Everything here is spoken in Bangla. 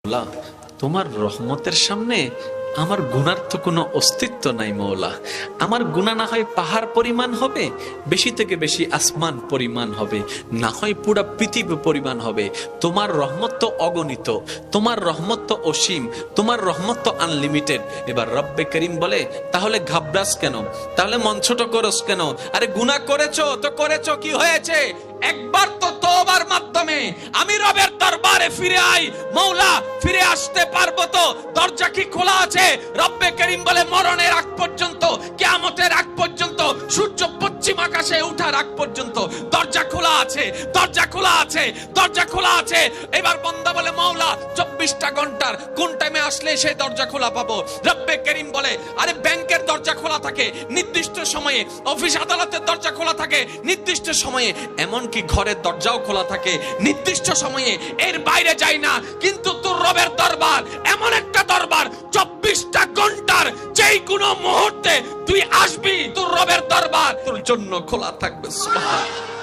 মৌলা, তোমার রহমতের সামনে আমার গুনার তো কোনো অস্তিত্ব নাই মৌলা। আমার গুনাহ না হয় পাহাড় পরিমাণ হবে, বেশি থেকে বেশি আসমান পরিমাণ হবে, না হয় পুরা পৃথিবী পরিমাণ হবে। তোমার রহমত তো অগণিত, তোমার রহমত তো অসীম, তোমার রহমত তো আনলিমিটেড। এবার রব্বে করিম বলে, তাহলে ঘাবড়াস কেন, তাহলে মন ছোট করস কেন? আরে গুনাহ করেছো তো করেছো, কি হয়েছে? একবার তো তওবার মাধ্যমে আমি রবের দরবারে ফিরে আই। মৌলা, ফিরে আসতে পারবো তো? দরজা কি খোলা আছে? রব্বে করিম বলে, মরণের আগ পর্যন্ত, কিয়ামতের আগ পর্যন্ত, সূর্য পশ্চিম আকাশে ওঠার আগ পর্যন্ত দরজা খোলা আছে, দরজা খোলা আছে, দরজা খোলা আছে। এবার বান্দা বলে, মৌলা 24টা ঘন্টার কোন টাইমে আসলে সেই দরজা খোলা পাবো? রব্বে করিম বলে, আরে ব্যাংকের দরজা খোলা থাকে নির্দিষ্ট সময়ে, অফিস আদালতের দরজা খোলা থাকে নির্দিষ্ট সময়ে, এমনকি ঘরের দরজাও খোলা থাকে নির্দিষ্ট সময়ে, এর বাইরে যাই না। কিন্তু তোর রবের দরবার এমন একটা দরবার, 24টা ঘন্টার যেই কোনো মুহূর্তে তুই আসবি, তোর রবের দরবার তোর জন্য খোলা থাকবে। সুবহানাল্লাহ।